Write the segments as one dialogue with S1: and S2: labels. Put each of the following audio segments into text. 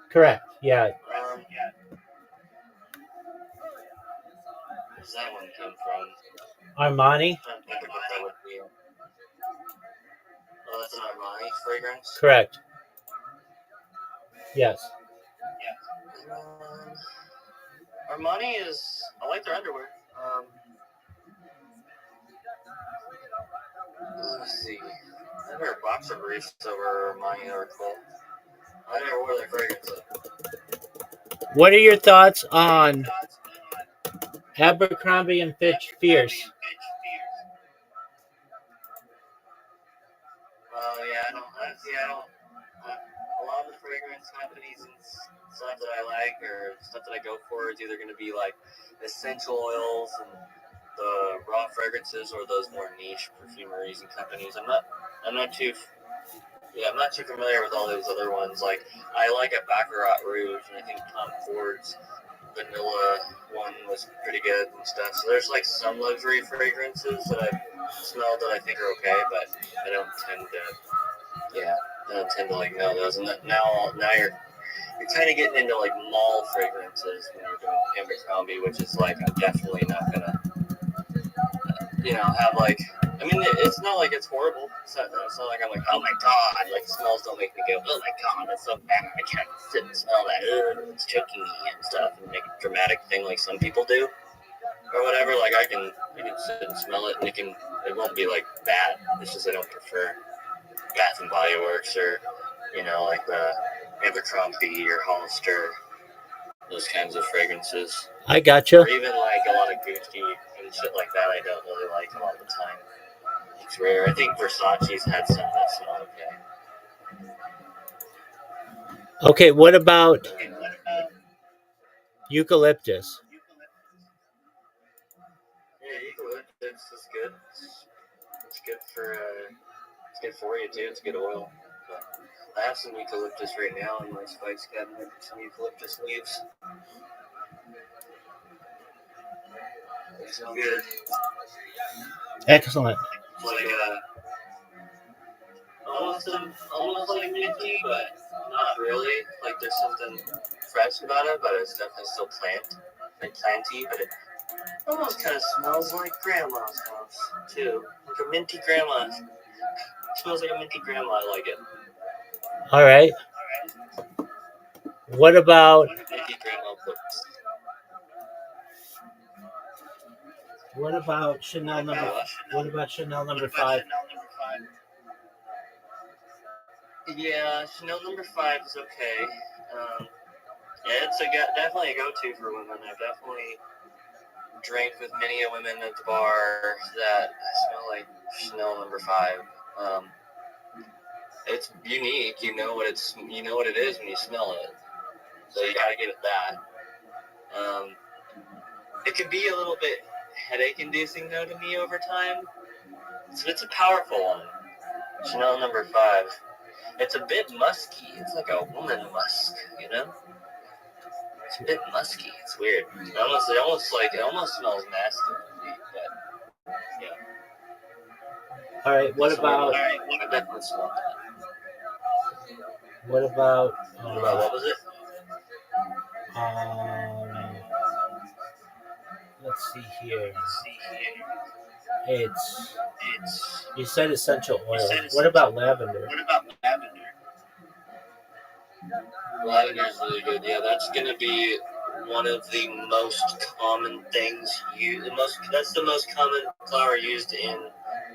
S1: Correct. Yeah.
S2: Where does that one come from?
S1: Armani.
S2: I don't think what that would be. Oh, that's an Armani fragrance?
S1: Correct. Yes.
S2: Armani is, I like their underwear. Let's see. I wear boxer briefs over Armani or cool. I never wore their fragrance.
S1: What are your thoughts on Abercrombie and Fitch Fierce?
S2: Yeah, I don't. A lot of the fragrance companies and stuff that I like or stuff that I go for is either going to be like essential oils and the raw fragrances or those more niche perfumeries and companies. I'm not too familiar with all those other ones. Like I like a Baccarat Rouge, and I think Tom Ford's vanilla one was pretty good and stuff. So there's like some luxury fragrances that I've smelled that I think are okay, but I don't tend to like know those. And now you're kind of getting into like mall fragrances when you're doing Abercrombie, which is like I'm definitely not gonna have like. I mean, it's not like it's horrible. It's not like I'm like, oh my god, like smells don't make me go, oh my god, that's so bad. I can't sit and smell that. It's choking me and stuff, and make a dramatic thing like some people do, or whatever. Like I can sit and smell it, and it won't be like bad. It's just I don't prefer Bath and Body Works or like the Abercrombie or Hollister, those kinds of fragrances.
S1: I gotcha.
S2: Or even like a lot of Gucci and shit like that. I don't really like a lot of the time. It's rare. I think Versace's had some that smell okay.
S1: Okay, what about eucalyptus?
S2: Yeah, eucalyptus is good. It's good for you too. It's good oil. But I have some eucalyptus right now in my spice cabinet. Some eucalyptus leaves. It's good.
S1: Excellent.
S2: It's like almost like minty, but not really. Like there's something fresh about it, but it's definitely still planty. But it almost kind of smells like grandma's house too, like a minty grandma. It smells like a minty grandma. I like it.
S1: All right. What about
S2: minty grandma books?
S1: What about Chanel number? What about Chanel number 5?
S2: Yeah, Chanel number 5 is okay. Yeah, it's definitely a go-to for women. I've definitely drank with many women at the bar that smell like Chanel number 5. It's unique. You know what it is when you smell it. So you gotta give it that. It can be a little bit headache-inducing though to me over time. So it's a powerful one. Chanel number 5. It's a bit musky. It's like a woman musk, It's a bit musky. It's weird. It almost smells masculine to me, but yeah.
S1: All right. What about?
S2: I definitely smell that.
S1: What about?
S2: What was it?
S1: Let's see here. It's. You said essential oil. What about lavender?
S2: Lavender's really good. Yeah, that's gonna be one of the most common things used. That's the most common flower used in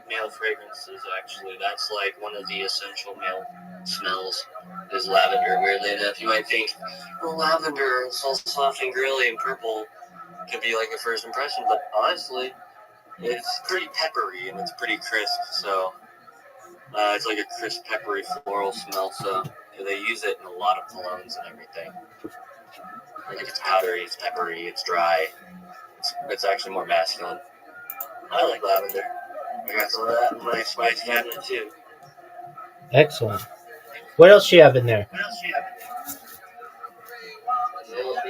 S2: male fragrances. Actually, that's like one of the essential male smells is lavender. Weirdly enough, you might think, well, lavender is all soft and girly and purple could be like a first impression, but honestly, it's pretty peppery and it's pretty crisp. So it's like a crisp, peppery floral smell. So they use it in a lot of colognes and everything. Like it's powdery, it's peppery, it's dry. It's actually more masculine. I like lavender. I got some of that in my spice cabinet too.
S1: Excellent. What else do you have in there?
S2: Vanilla,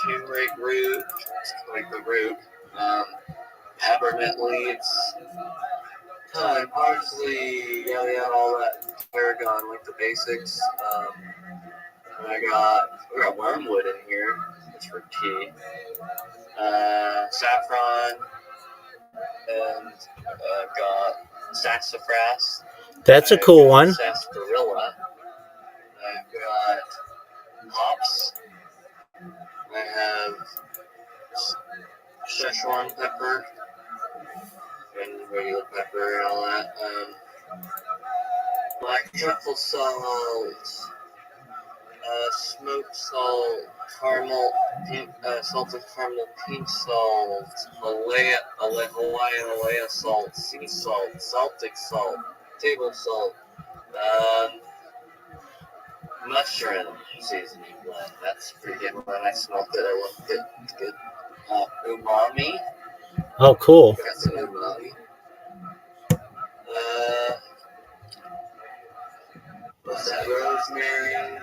S2: turmeric root, like the root, peppermint leaves, thyme, parsley, all that tarragon, like the basics. And We got wormwood in here. That's for tea. Saffron, and I've got sassafras.
S1: That's a cool one.
S2: Sarsaparilla. I've got hops. I have Szechuan pepper and regular pepper and all that. Black truffle salt, smoked salt, caramel, salted caramel pink salt, Hawaiian Alea salt, sea salt, Celtic salt, table salt, mushroom seasoning blend. That's pretty good. When I smoked it, I loved it. It's good. Umami.
S1: Oh, cool.
S2: Got some umami. What's that? Rosemary,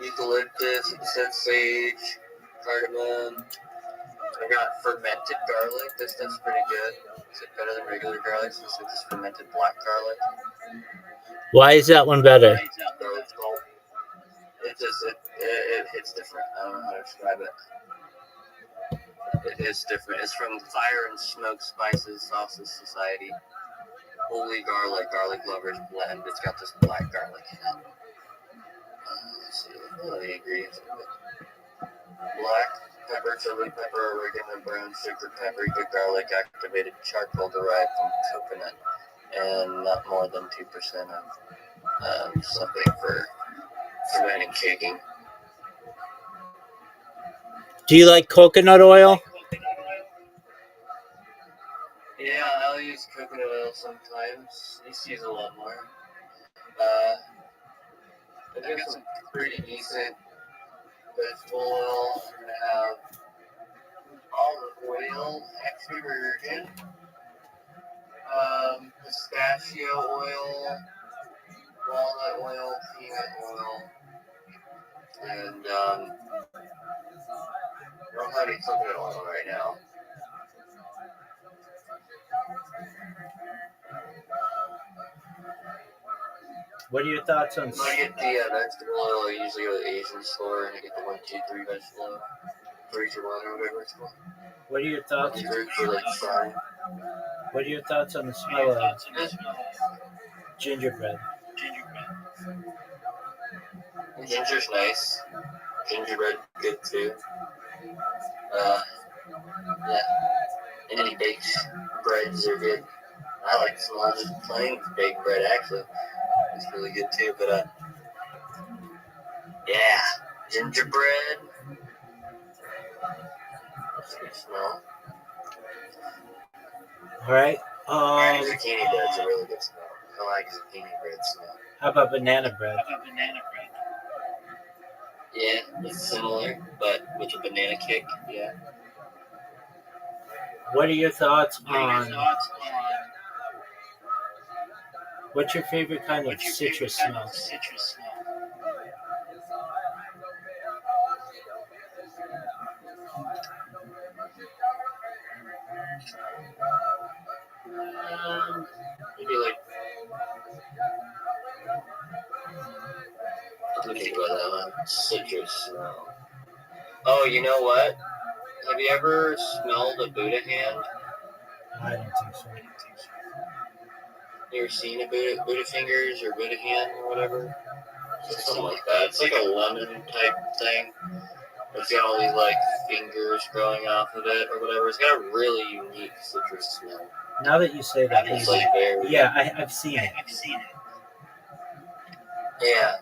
S2: eucalyptus, sage, cardamom. I got fermented garlic. This stuff's pretty good. Is it better than regular garlic since it's fermented black garlic?
S1: Why is that one better?
S2: Garlic salt. It hits different. I don't know how to describe it. It is different. It's from Fire and Smoke Spices Sauces Society. Holy garlic lovers blend. It's got this black garlic in it. Let's see. What are the ingredients of it? Black pepper, chili pepper, oregano, brown sugar, paprika, garlic, activated charcoal derived from coconut, and not more than 2% of something for fermenting caking.
S1: Do you like coconut oil?
S2: Yeah, I'll use coconut oil sometimes. Just use a lot more. I've got some pretty decent vegetable oil. I'm gonna have olive oil, extra virgin, pistachio oil, walnut oil, peanut oil, and I don't have any coconut oil right now.
S1: What are your thoughts on?
S2: When I get the vegetable oil, I usually go to the Asian store and I get the 1, 2, 3 vegetable oil, 3 to 1 or whatever it's called.
S1: What are your thoughts?
S2: For like frying.
S1: What are your thoughts on the smell of gingerbread?
S2: Ginger's nice. Gingerbread, good too. Yeah. Any baked breads are good. I like small, just plain baked bread actually. It's really good too, but yeah, gingerbread. That's a good smell.
S1: All right.
S2: Zucchini bread's a really good smell. I like zucchini bread smell.
S1: How about banana bread?
S2: Yeah, it's similar, but with a banana kick. Yeah.
S1: What are your thoughts on? What's your favorite kind of citrus smell?
S2: Maybe like. Let me think about that one. Citrus smell. Oh, you know what? Have you ever smelled a Buddha hand?
S1: I don't think so.
S2: You ever seen a Buddha fingers or Buddha hand or whatever? Something like that. It's like a lemon type thing. It's got all these like fingers growing off of it or whatever. It's got a really unique citrus smell.
S1: Now that you say that,
S2: It's like very.
S1: Yeah, I've seen it.
S2: Yeah.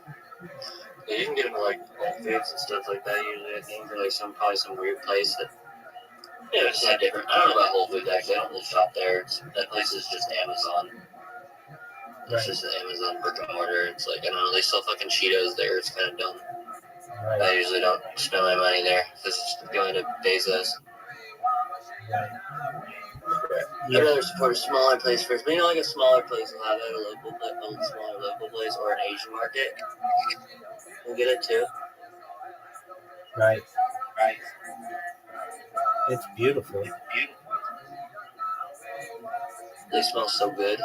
S2: Yeah, you can get them at like Whole Foods and stuff like that usually, I think, or like probably some weird place that, yeah, it's just had different. I don't know about Whole Foods actually. I don't really shop there. That place is just Amazon. It's just an Amazon brick and mortar. It's like, I don't know, they sell fucking Cheetos there. It's kind of dumb.
S1: Right.
S2: I usually don't spend my money there because it's going to Bezos.
S1: Right.
S2: I'd rather support a smaller place first. But you know, like a smaller place will have it, a smaller local place, or an Asian market. We'll get it too.
S1: Right. It's beautiful.
S2: They smell so good.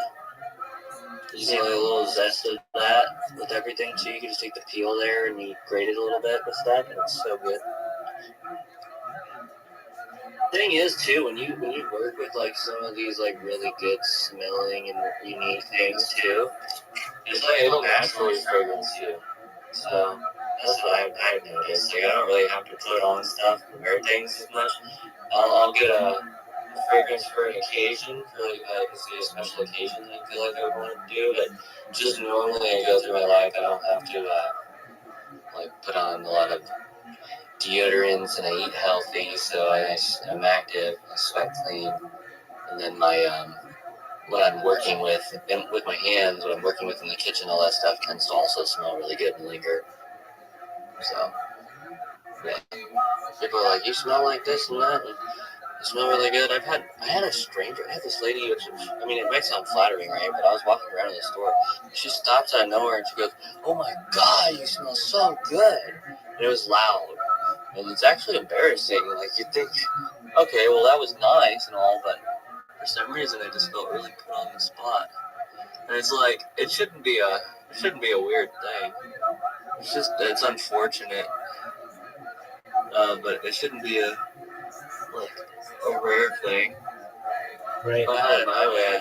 S2: You get a little zest of that with everything too. You can just take the peel there and you grate it a little bit with that, and it's so good. Thing is too, when you work with like some of these like really good smelling and unique things too, it's like it'll naturally fragrance too. So that's what I've noticed. Like I don't really have to put on stuff and wear things as much. I'll get a fragrance for an occasion, for like a special occasion that I feel like I would want to do. But just normally I go through my life, I don't have to like put on a lot of deodorants, and I eat healthy, so I'm active, I sweat clean, and then my what I'm working with, and with my hands, what I'm working with in the kitchen, all that stuff tends to also smell really good and linger. So yeah, people are like, you smell like this and that, and you smell really good. I had a stranger, I had this lady, which I mean, it might sound flattering, right? But I was walking around in the store, she stops out of nowhere and she goes, "Oh my God, you smell so good!" And it was loud. And it's actually embarrassing. Like, you think, okay, well, that was nice and all, but for some reason I just felt really put on the spot. And it's like, it shouldn't be a weird thing. It's unfortunate, but it shouldn't be a rare thing.
S1: Right.
S2: If I had it my way,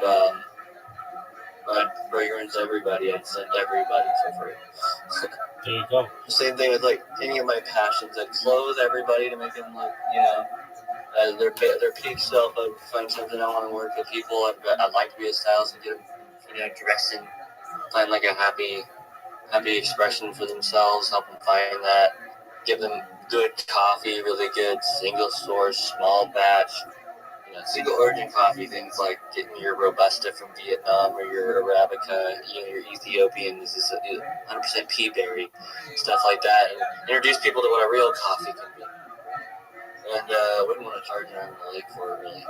S2: I'd fragrance everybody. I'd send everybody for free.
S1: There you go.
S2: Same thing with like any of my passions. I'd clothe everybody to make them look, as their peak self. I'd find something I want to work with people. I'd like to be a stylist and get them, dressing, find like a happy expression for themselves. Help them find that. Give them good coffee, really good single source, small batch. Single origin coffee, things like getting your Robusta from Vietnam or your Arabica, your Ethiopian, this is 100% pea berry, stuff like that, and introduce people to what a real coffee can be. And wouldn't want to charge an arm and a leg for it, really.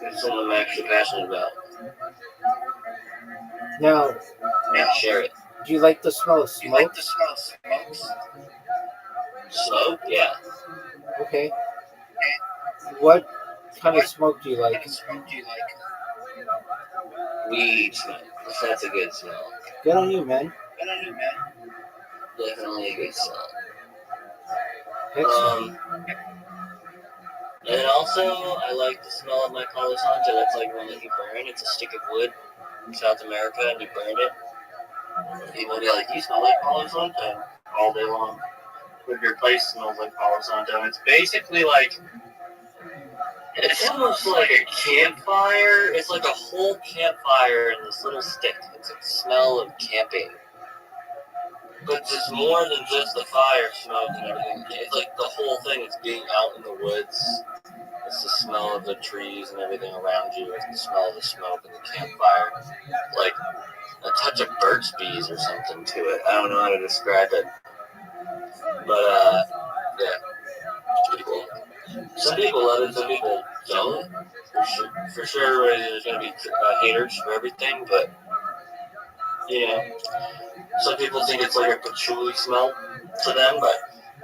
S2: It's something I'm actually passionate about.
S1: Now,
S2: Share it.
S1: do you like the smell of smoke?
S2: Smoke? Yeah.
S1: Okay. What kind of smoke do you like?
S2: Weed smoke. That's a good smell.
S1: Good on you, man.
S2: Definitely a good smell.
S1: Excellent.
S2: And also, I like the smell of my Palo Santo. That's like one that you burn. It's a stick of wood in South America, and you burn it. People will be like, you smell like Palo Santo all day long. But your place smells like Palo Santo. It's basically like, it's almost like a campfire. It's like a whole campfire in this little stick. It's a smell of camping. But it's more than just the fire smoke and everything. It's like the whole thing. It's being out in the woods. It's the smell of the trees and everything around you. It's the smell of the smoke and the campfire. Like a touch of Burt's Bees or something to it. I don't know how to describe it. But, yeah. It's pretty cool. Some people love it, some people don't. For sure, there's going to be haters for everything, but, some people think it's like a patchouli smell to them, but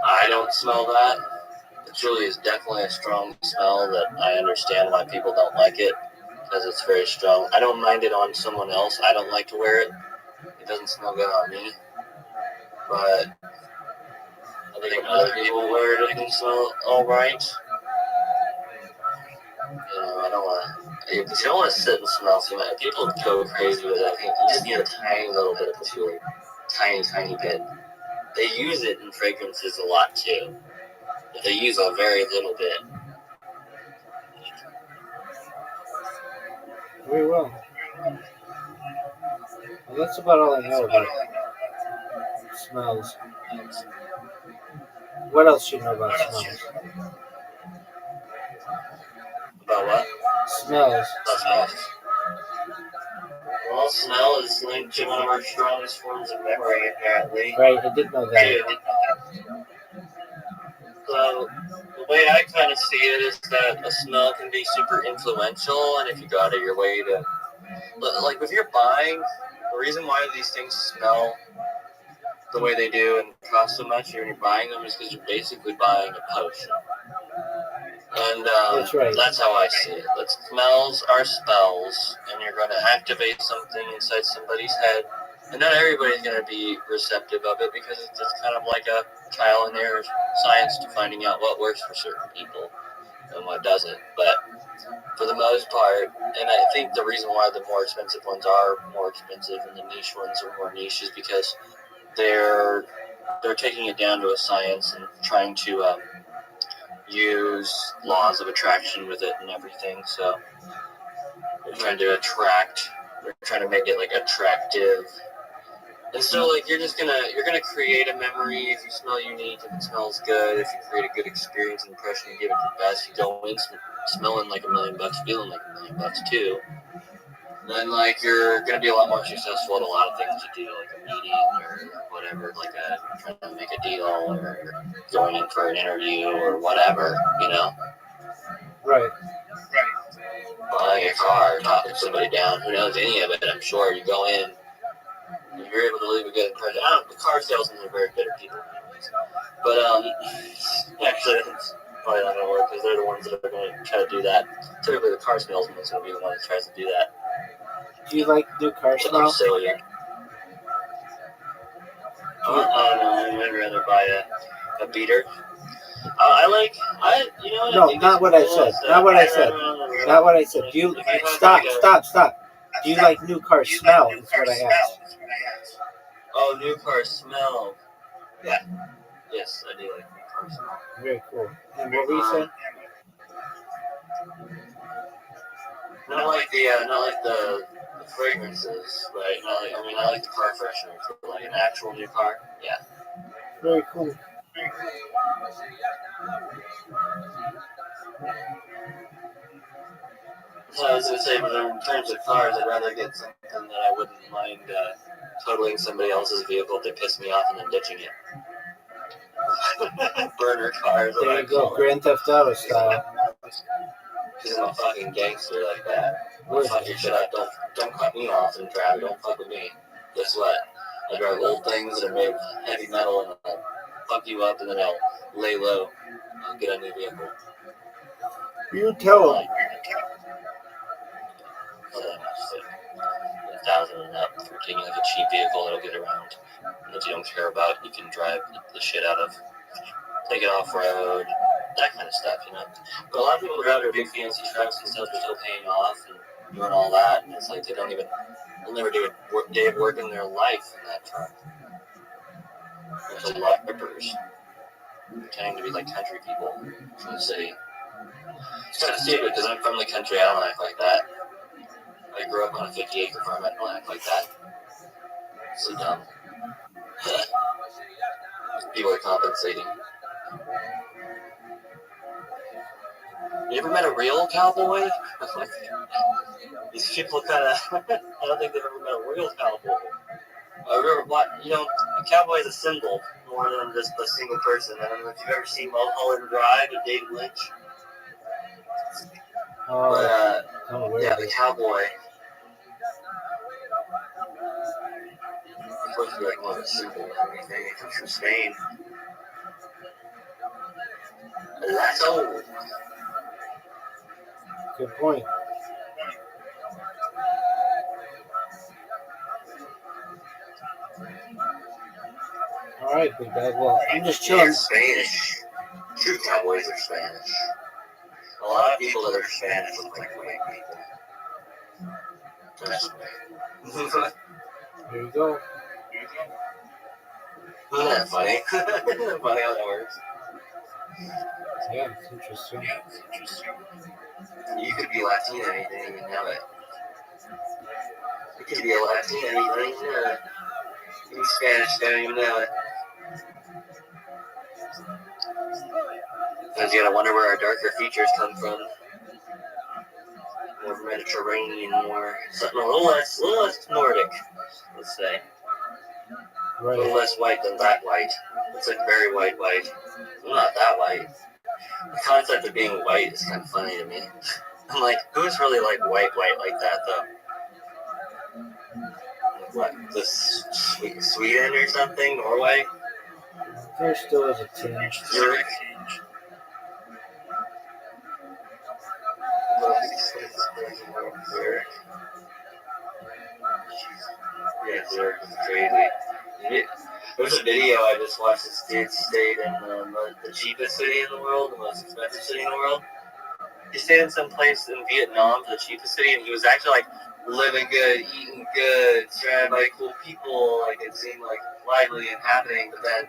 S2: I don't smell that. Patchouli is definitely a strong smell that I understand why people don't like it, because it's very strong. I don't mind it on someone else. I don't like to wear it. It doesn't smell good on me. But I think other people wear it, it can smell alright. I don't want to. If you don't want to sit and smell too much, people go crazy with that. You just need a tiny little bit of patchouli. Tiny bit. They use it in fragrances a lot too. But they use a very little bit.
S1: Very well. Well, that's about all I know about smells. What else do you know about smells?
S2: About what?
S1: Smells.
S2: About smells. Well, smell is linked to one of our strongest forms of memory, apparently.
S1: Right, I did know that.
S2: So, the way I kind of see it is that a smell can be super influential, and if you go out of your way to, like, if you're buying, the reason why these things smell the way they do and cost so much when you're buying them is because you're basically buying a potion. And
S1: That's right.
S2: That's how I see it. That smells are spells, and you're going to activate something inside somebody's head. And not everybody's going to be receptive of it because it's just kind of like a trial and error science to finding out what works for certain people and what doesn't. But for the most part, and I think the reason why the more expensive ones are more expensive and the niche ones are more niche is because they're taking it down to a science and trying to use laws of attraction with it and everything. So they're trying to make it like attractive. And so like you're gonna create a memory if you smell unique, if it smells good, if you create a good experience impression, you give it your best, you go in smelling like $1 million, feeling like $1 million too. Then like you're gonna be a lot more successful at a lot of things you do, like a meeting or whatever, like trying to make a deal or going in for an interview or whatever, you know.
S1: Right.
S2: Buying a car, talking somebody down, who knows any of it, I'm sure. You go in, you're able to leave a good impression. The car salesmen are very bitter people anyways. But, actually, it's probably not going to work because they're the ones that are going to try to do that. Typically, the car salesman is going to be the one that tries to do that.
S1: Do you like new car smell?
S2: Upsell you. I'd rather buy a beater.
S1: No, not what I said. Not what I said. Not what I said. Do you stop? Do you like new car smell? Is what I asked.
S2: Oh, new car smell. Yeah. Yes, I do like new car smell.
S1: Very cool. And what were you saying?
S2: Not like the fragrances, right? I like the car freshener for like an actual new car. Yeah.
S1: Very cool.
S2: So I was gonna say, but in terms of cars, I'd rather get something that I wouldn't mind totaling somebody else's vehicle if they piss me off and then ditching it. Burner cars.
S1: There you go, Grand Theft Auto style.
S2: Because I'm a fucking gangster like that. I'll fuck your shit up. Don't cut me off and drive. Don't fuck with me. Guess what? I drive old things that are made of heavy metal and I'll fuck you up and then I'll lay low. I'll get a new vehicle.
S1: You tell them.
S2: 1,000 and up for taking like a cheap vehicle that'll get around. And that you don't care about, you can drive the shit out of. Take it off road, that kind of stuff, you know. But a lot of people drive their big fancy trucks and stuff, they're still paying off and doing all that, and it's like they'll never do a day of work in their life in that truck. There's a lot of rippers pretending to be like country people from the city. It's kind of stupid because I'm from the country, I don't act like that. I grew up on a 50-acre farm, I don't act like that. It's so dumb. People are compensating. You ever met a real cowboy? These people kind of, I don't think they've ever met a real cowboy. A cowboy is a symbol more than just a single person. I don't know if you've ever seen Mulholland Drive with David Lynch. Yeah, the cowboy. It's supposed to be like more of a symbol and everything. It comes from Spain. That's old.
S1: Good point. All right, big bag. Well, I'm just chilling.
S2: Spanish. True cowboys are Spanish. A lot of people that are Spanish look like white people. Trust me.
S1: There you go.
S2: Isn't that funny? Isn't that funny how that works?
S1: Yeah, it's interesting.
S2: You could be Latina and you didn't even know it. You could be a Latina and you didn't even know it. You be Spanish, don't even know it. Because you gotta wonder where our darker features come from. More Mediterranean, more something a little less Nordic, let's say.
S1: Right.
S2: A little less white than that white. It's like very white. I'm not that white. The concept of being white is kind of funny to me. I'm like, who's really like white like that though? What? Sweden or something? Norway?
S1: There still is a tinge.
S2: Zurich? most expensive place in the world. Zurich. Yeah, Zurich is crazy. There was a video I just watched. This dude stayed in the cheapest city in the world, the most expensive city in the world. He stayed in some place in Vietnam, the cheapest city, and he was actually like living good, eating good, surrounded by cool people. Like it seemed like lively and happening. But then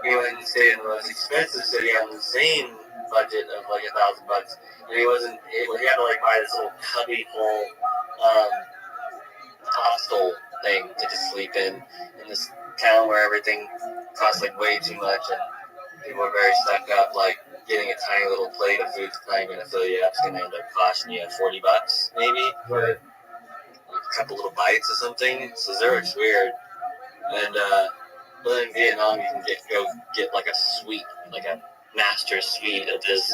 S2: he went and stayed in the most expensive city on the same budget of like $1,000, and he wasn't able. He had to like buy this little cubby hole hostel thing to just sleep in this town where everything costs like way too much, and people are very stuck up. Like getting a tiny little plate of food is not even gonna fill you up. It's gonna end up costing you $40 maybe.
S1: Right.
S2: Like a couple little bites or something. So Zurich's weird. And but in Vietnam you can go get like a suite, like a master suite at this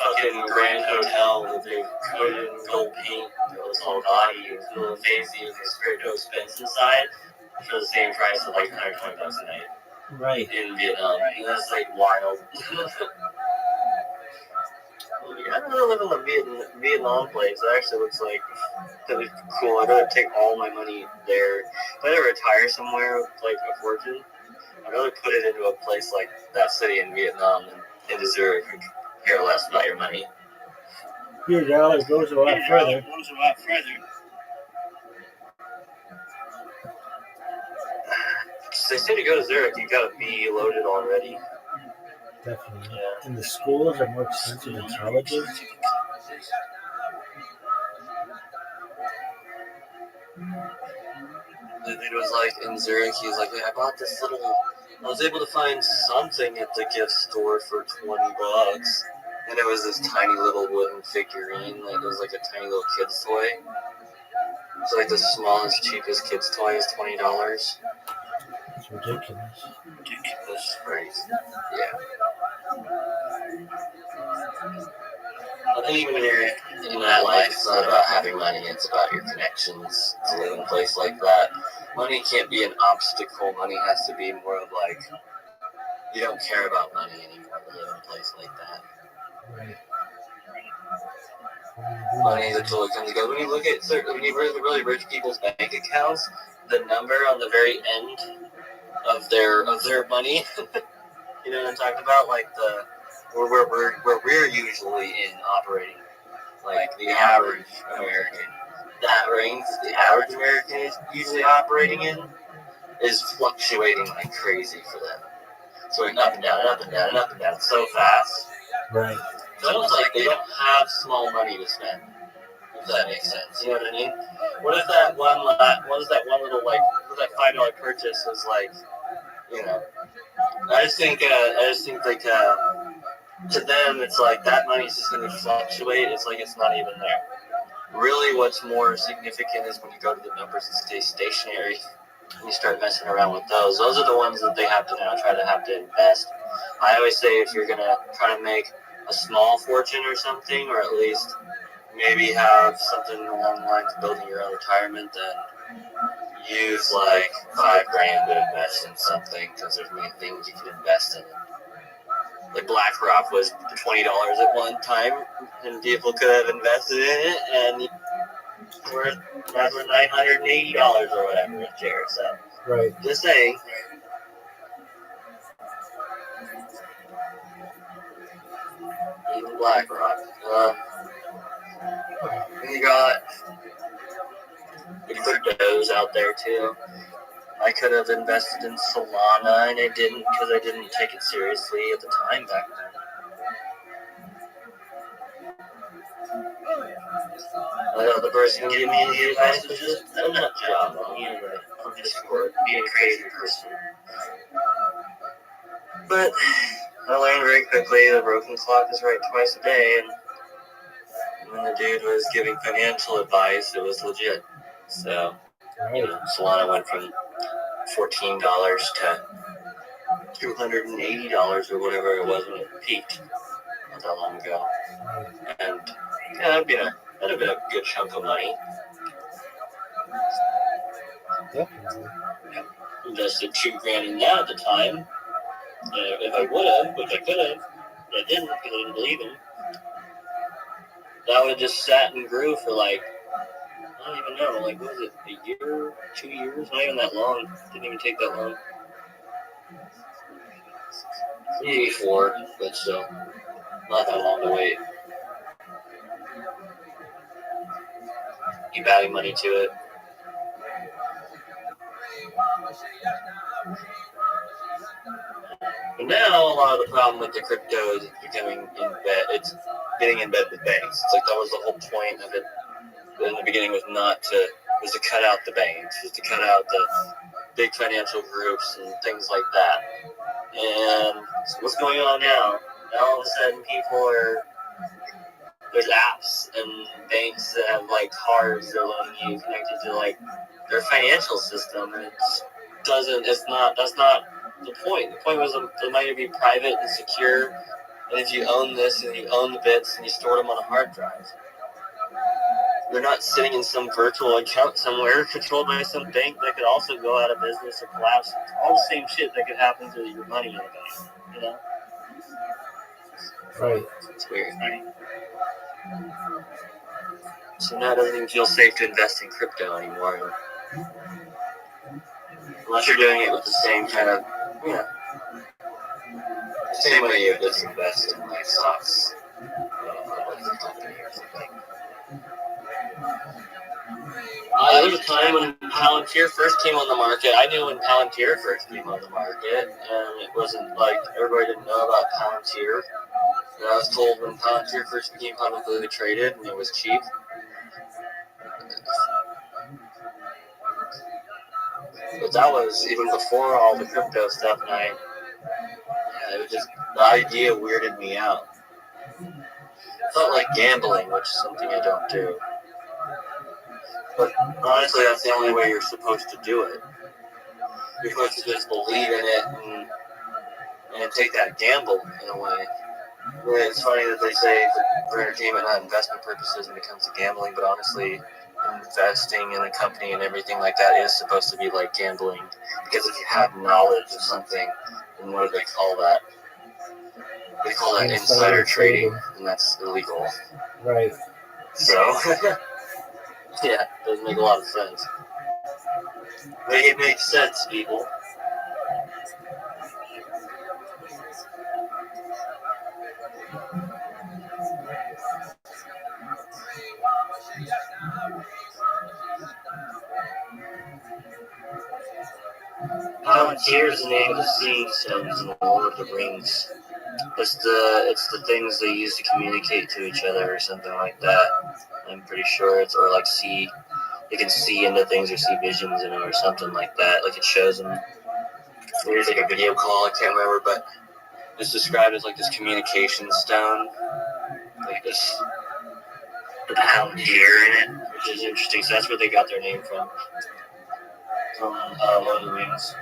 S2: fucking grand hotel with a coated in gold paint. This whole body is a little fancy with a spiritual expense inside for the same price of like $120 a night.
S1: Right.
S2: In Vietnam. And that's like wild. I'd rather live in the Vietnam place. It actually looks like that'd be cool. I'd rather take all my money there. If I ever retire somewhere with like a fortune, I'd rather put it into a place like that city in Vietnam than into Zurich. I could care less about your money.
S1: Your dollar goes a lot further.
S2: They say to go to Zurich, you gotta be loaded already.
S1: Definitely.
S2: Yeah.
S1: And the schools are more expensive than colleges.
S2: It was like in Zurich, he was like, I bought this little. I was able to find something at the gift store for $20, and it was this tiny little wooden figurine. Like it was like a tiny little kid's toy. It's like the smallest, cheapest kid's toy is $20.
S1: It's ridiculous.
S2: That's crazy. Yeah. I think when you're in that life, it's not about having money, it's about your connections to live in a place like that. Money can't be an obstacle. Money has to be more of like, you don't care about money anymore to live in a place like that.
S1: Right.
S2: Money is a tool that comes and goes. When you look at when you look at really rich people's bank accounts, the number on the very end of their money, you know what I'm talking about? Like where we're usually in operating, like the average American. That range the average American is usually operating in is fluctuating like crazy for them. It's going up and down, up and down, up and down so fast.
S1: Right.
S2: It's almost like they don't have small money to spend. If that makes sense, you know what I mean? What if that one little like, what if that $5 purchase was like, you know? I just think like to them it's like that money's just going to fluctuate. It's like it's not even there. Really, what's more significant is when you go to the numbers and stay stationary and you start messing around with those. Those are the ones that they have to now try to have to invest. I always say if you're going to try to make a small fortune or something, or at least maybe have something along the lines of building your own retirement, then use like $5,000 to invest in something, because there's many things you can invest in. Like BlackRock was $20 at one time, and people could have invested in it, and that's worth $980 or whatever a share. So,
S1: Right.
S2: just saying. Even BlackRock. And you got the cryptos out there too. I could have invested in Solana, and I didn't because I didn't take it seriously at the time back then. The person giving me the advice was just a nut job on Discord, being a crazy person. But I learned very quickly the broken clock is right twice a day, and when the dude was giving financial advice, it was legit. So, you know, Solana went from $14 to $280 or whatever it was when it peaked not that long ago. And yeah, that'd have been a good chunk of money.
S1: Definitely.
S2: Invested $2,000 in that at the time. If I would have, which I could have, but I didn't because I didn't believe him. that would have just sat and grew for like, I don't even know, like, what was it, a year, 2 years? Not even that long. Didn't even take that long. Maybe 4, but still, not that long to wait. Keep adding money to it. But now a lot of the problem with the crypto is it's getting in bed with banks. It's like that was the whole point of it in the beginning was to cut out the banks, was to cut out the big financial groups and things like that. And so what's going on now? Now all of a sudden there's apps and banks that have like cards they're letting you connected to like their financial system, and that's not the point. The point was the money to be private and secure, and if you own this and you own the bits and you store them on a hard drive, they're not sitting in some virtual account somewhere controlled by some bank that could also go out of business or collapse. It's all the same shit that could happen to your money in a bank, you know?
S1: Right.
S2: It's weird, right? So now it doesn't even feel safe to invest in crypto anymore. Unless you're doing it with the same kind of, same way you just invest in like stocks, like a company or something. There was a time when Palantir first came on the market. I knew when Palantir first came on the market, and it wasn't like everybody didn't know about Palantir. And I was told when Palantir first became publicly traded and it was cheap. But that was even before all the crypto stuff, and it was just, the idea weirded me out. It felt like gambling, which is something I don't do. But honestly, that's the only way you're supposed to do it. You're supposed to just believe in it and take that gamble in a way. It's funny that they say for entertainment, not investment purposes, and it comes to gambling, but honestly, investing in a company and everything like that is supposed to be like gambling, because if you have knowledge of something, then what do they call that? They call that insider trading, and that's illegal.
S1: Right.
S2: So, yeah, it doesn't make a lot of sense. Make it make sense, people. Palantir is the name of the seeing stones in the Lord of the Rings. It's the things they use to communicate to each other or something like that. I'm pretty sure it's, or like they can see into things or see visions in them or something like that. Like it shows them. There's like a video call, I can't remember, but it's described as like this communication stone, like this, the Palantir in it, which is interesting. So that's where they got their name from Lord of the Rings.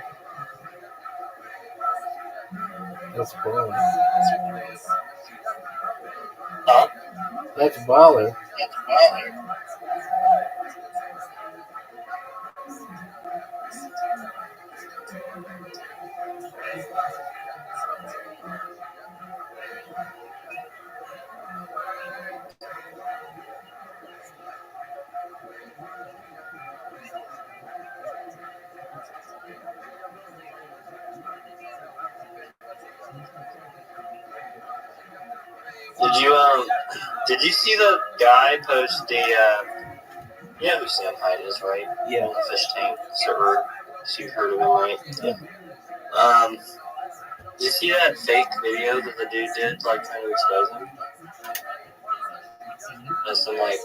S1: That's baller.
S2: Huh?
S1: That's baller.
S2: That's baller. Did you see the guy post you know who Sam Hyde is, right?
S1: Yeah.
S2: In the fish tank server. So you've heard of him, right?
S1: Yeah.
S2: Did you see that fake video that the dude did, like trying to expose him? There's some like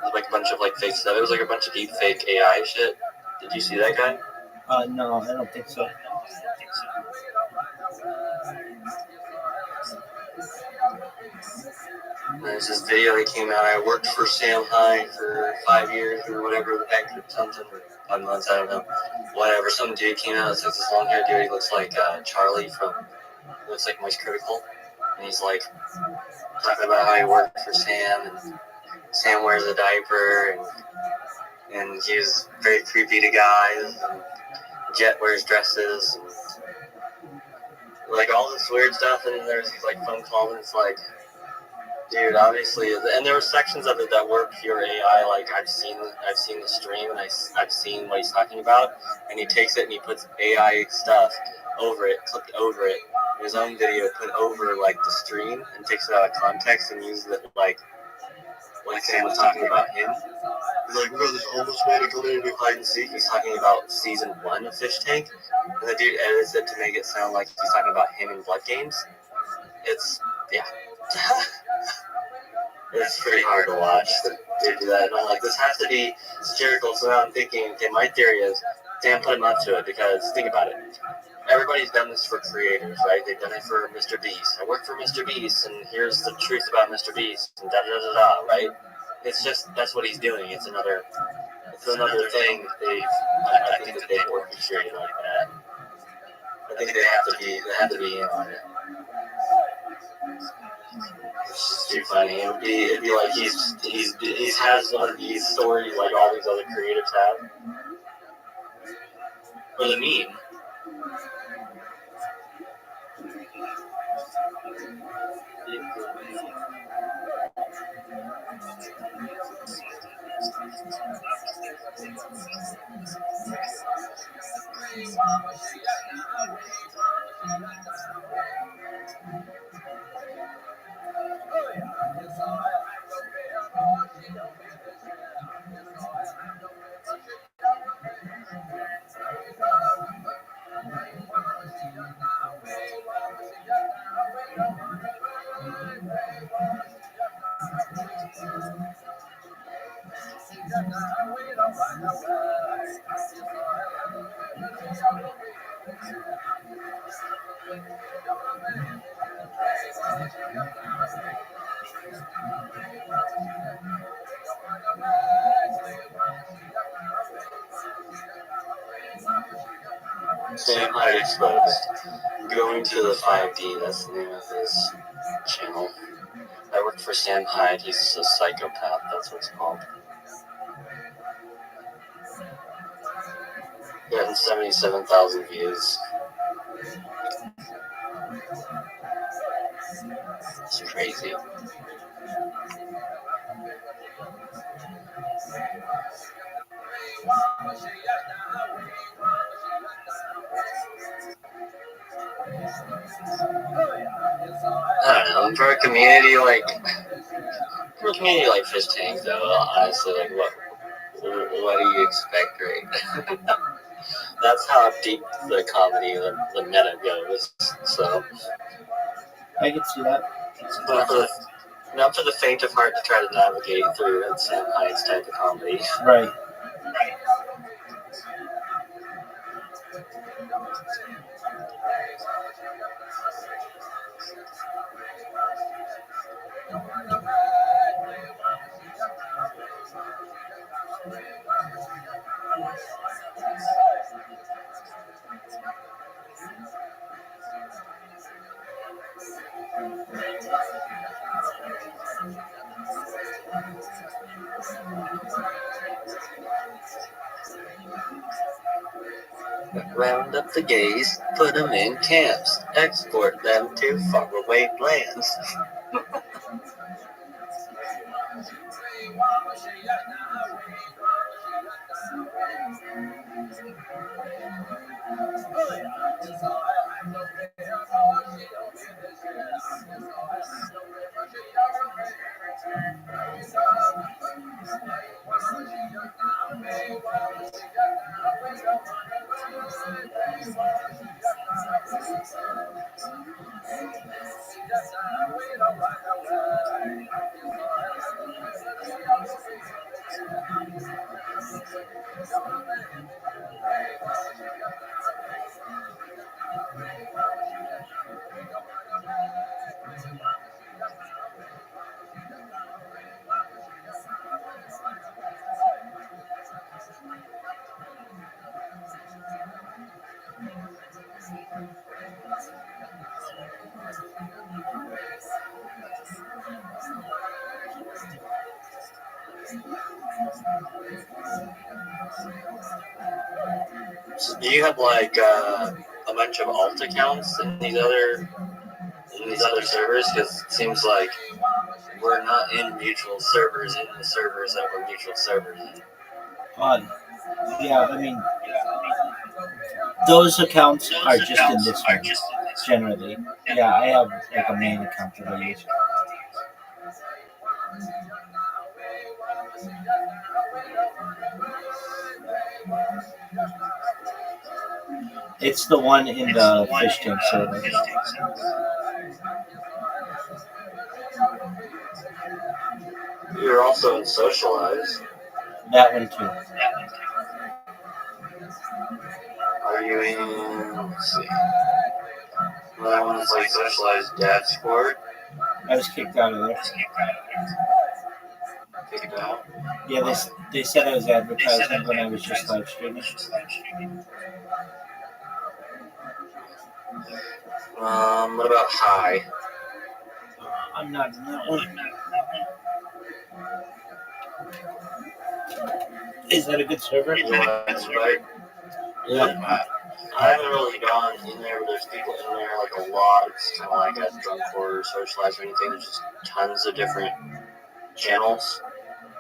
S2: a bunch of like fake stuff. It was like a bunch of deep fake AI shit. Did you see that guy?
S1: No, I don't think so.
S2: There's this video that came out. I worked for Sam Hyde for 5 years or whatever the heck, or something, or 5 months, I don't know. Whatever. Some dude came out. It's like this long haired dude. He looks like Charlie looks like Moist Critical. And he's like talking about how he worked for Sam, and Sam wears a diaper, and he's very creepy to guys, and Jet wears dresses, and like all this weird stuff. And then there's these like phone calls, and it's like, Dude, obviously, and there were sections of it that were pure AI. Like I've seen the stream, and I've seen what he's talking about, and he takes it and he puts AI stuff over it, clipped over it, in his own video, put over like the stream, and takes it out of context and uses it like Sam was talking about him. He's like, bro, this homeless man coming in and do hide and seek. He's talking about season 1 of Fish Tank, and the dude edits it to make it sound like he's talking about him in Blood Games. It's it's pretty hard to watch to do that. And I'm like, this has to be satirical. So now I'm thinking, okay, my theory is, Sam put him up to it because think about it. Everybody's done this for creators, right? They've done it for Mr. Beast. I work for Mr. Beast, and here's the truth about Mr. Beast, and da da da da, right? It's just that's what he's doing. It's another thing I think that they've orchestrated like that. I think they have to be in on it. It's just too funny. It'd be like he has one of these stories like all these other creatives have. Or the meme. Sam Hyde Exposed. Going to the 5D, that's the name of his channel. I work for Sam Hyde, he's a psychopath, that's what it's called. Getting 77,000 views. It's crazy. I don't know, for a community like Fish Tank, though, honestly, like what do you expect, right? That's how deep the comedy, the meta goes. So
S1: I can see that.
S2: Not for the faint of heart to try to navigate through Sam Hyde's type of comedy.
S1: Right.
S2: Round up the gays, put them in camps, export them to faraway lands. So do you have like a bunch of alt accounts and these other in these other servers, because it seems like we're not in mutual servers in the servers that we're mutual servers in.
S1: Yeah, I mean, those accounts are just in this one, generally. Yeah, I have like a main account that I use. It's the one in the fish tank server.
S2: You're also in Socialize.
S1: That one too.
S2: Are you in, let's see, well, that one is like Socialized Dad Sport.
S1: I was kicked out of there.
S2: Kicked out.
S1: Yeah, they said I was advertising when I was just live streaming.
S2: What about High?
S1: I'm not in that one. Is that a good server?
S2: Right.
S1: Yeah.
S2: I haven't really gone in there, but there's people in there like a lot. It's kind of like a drunk horror Socialize or anything. There's just tons of different channels.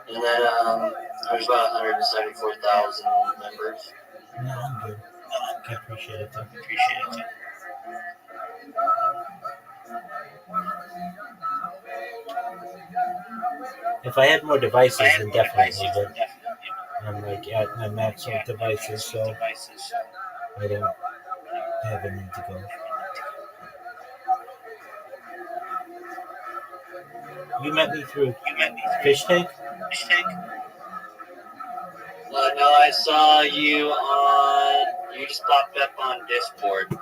S2: And then there's about 174,000 members.
S1: No, I'm good. I appreciate it though. If I had more devices, then definitely. But I'm like at my max of devices, so I don't have any to go. You met me through Fish Tank?
S2: No, I saw you on. You just popped up on Discord.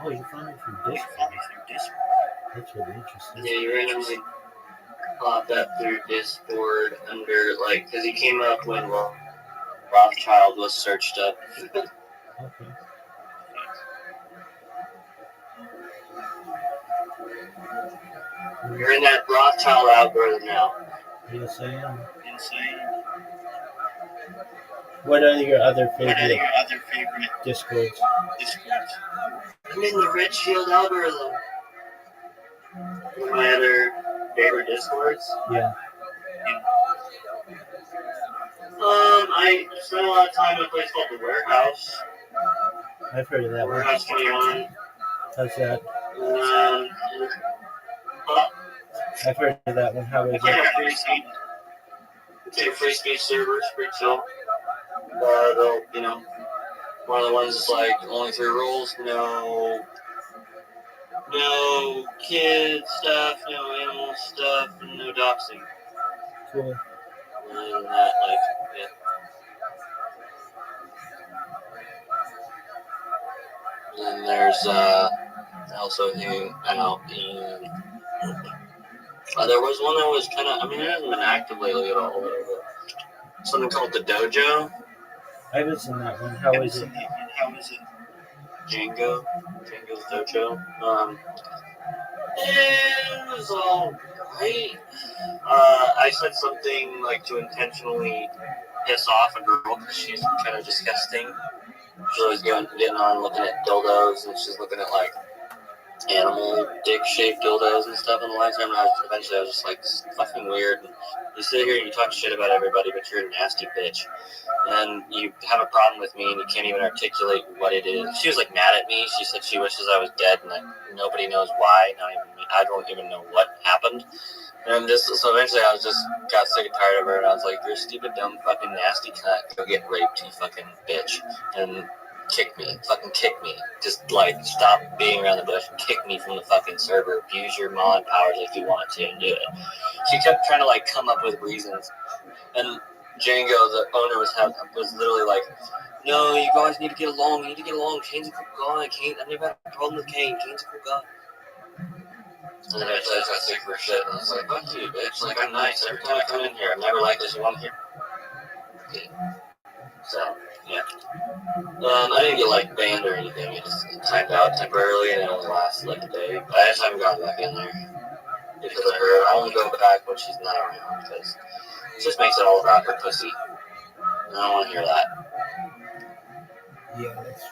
S1: Oh, you found me through Discord? That's really interesting.
S2: Yeah, you randomly popped up through Discord under like because he came up when Rothschild was searched up.
S1: Okay.
S2: You're in that Rothschild algorithm now.
S1: Yes, I am. What are your other favorite Discords?
S2: I'm in the Richfield algorithm. One of my other favorite Discords.
S1: Yeah.
S2: I spent a lot of time in a place called the Warehouse.
S1: I've heard of that one.
S2: Warehouse 21.
S1: How's that?
S2: Huh?
S1: I've heard of that one. How is
S2: It's like
S1: it?
S2: a free speech. It's a free speech server. It's pretty chill. They'll, one of the ones is like only 3 rules: no kid stuff, no animal stuff, and no doxing.
S1: Cool.
S2: Other than that, yeah. And then there's also hanging out in. There was one that was kind of. It hasn't been active lately at all. But something called the Dojo.
S1: I was in that one. How is it?
S2: Django's Dojo. It was all right. I said something like to intentionally piss off a girl because she's kind of disgusting. She's always getting on looking at dildos, and she's looking at like animal dick-shaped dildos and stuff on the live stream. And eventually I was just like, this is fucking weird. And you sit here and you talk shit about everybody, but you're a nasty bitch. And you have a problem with me, and you can't even articulate what it is. She was like mad at me. She said she wishes I was dead, and that nobody knows why. Not even me. I don't even know what happened. And so eventually I got sick and tired of her, and I was like, you're a stupid, dumb, fucking nasty cunt. Go get raped, you fucking bitch. And fucking kick me. Just like stop being around the bush and kick me from the fucking server. Abuse your mod powers if you want to and do it. She kept trying to like come up with reasons, and Django, the owner, was literally like, no, you guys need to get along. You need to get along. Kane's a cool guy. I've never had a problem with Kane. Kane's a cool guy. And then I got sick for shit, and I was like, fuck you, bitch. Like, I'm nice. Every time I come in here, I'm never like this one here. Okay. So, yeah. I didn't get, like, banned or anything. It just timed out temporarily, and it only lasted, like, a day. But I just haven't gone back in there. Because of her. I only go back when she's not around, because it just makes it all about her pussy. I don't want to hear that.
S1: Yeah, that's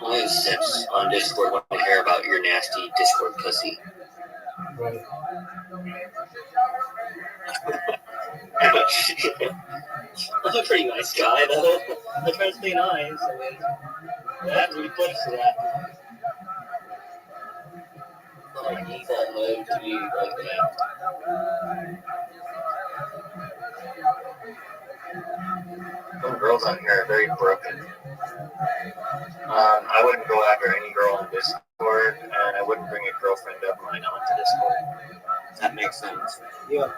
S2: Only the simps on Discord want to hear about your nasty Discord pussy.
S1: right.
S2: I'm a pretty nice guy, though. I try to stay nice. I mean, I have to be pushed for that. Like default mode to be like that. Some girls on here are very broken. I wouldn't go after any girl on Discord, and I wouldn't bring a girlfriend of mine onto Discord. If that makes sense.
S1: Yeah.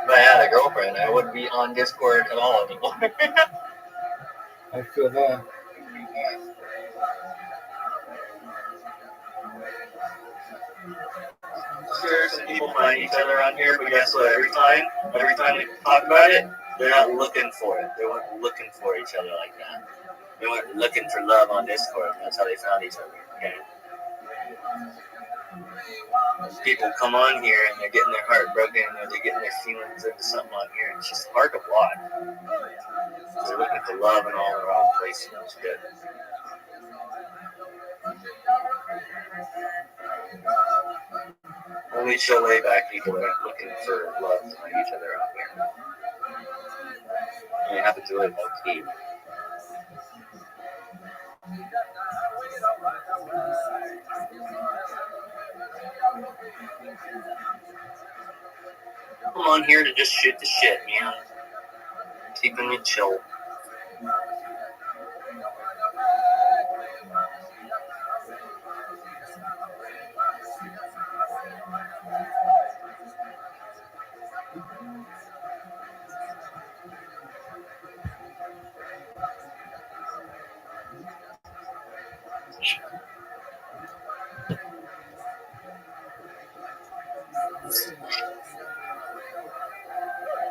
S2: If I had a girlfriend, I wouldn't be on Discord at all anymore.
S1: I feel that.
S2: Sure, some people find each other on here, but guess what? Every time they talk about it, they're not looking for it. They weren't looking for each other like that. They weren't looking for love on Discord. That's how they found each other. Okay. People come on here and they're getting their heart broken, or they're getting their feelings into something on here, and it's just hard to watch. They're looking for love in all the wrong places. It's good. Only chill way back people are looking for love to find each other out here. And you have to do it low key. I'm on here to just shoot the shit, man. Keeping it chill.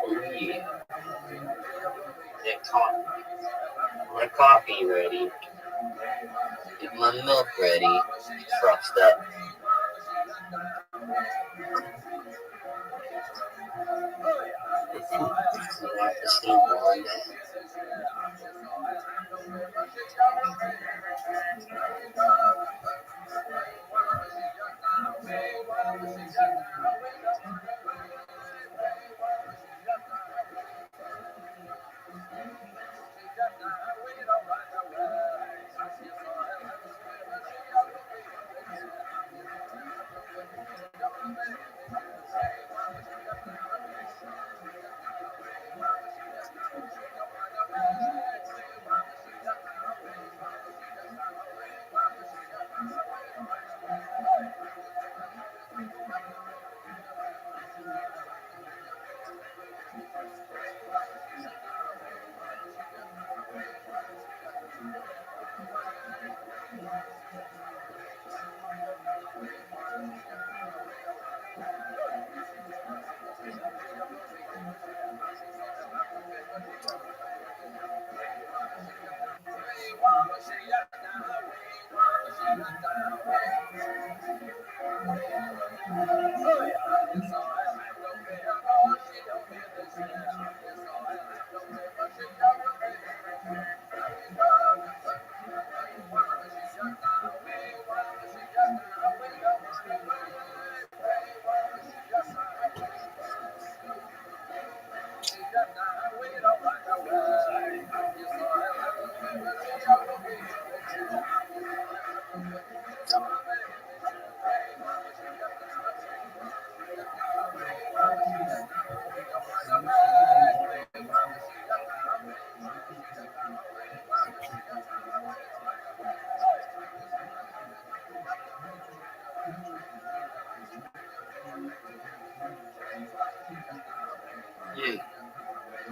S2: Oh yeah. Get coffee. My coffee ready. Get my milk ready. Frosted up. Life is still one.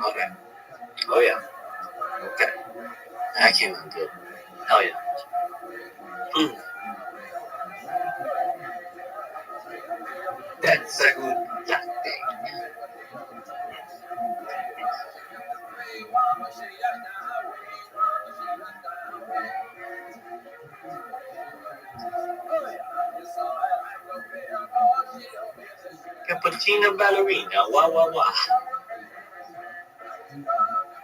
S2: Okay. Oh yeah. Okay. That came out good. Hell yeah. That's a good thing. Cappuccino ballerina. Wah wah wah.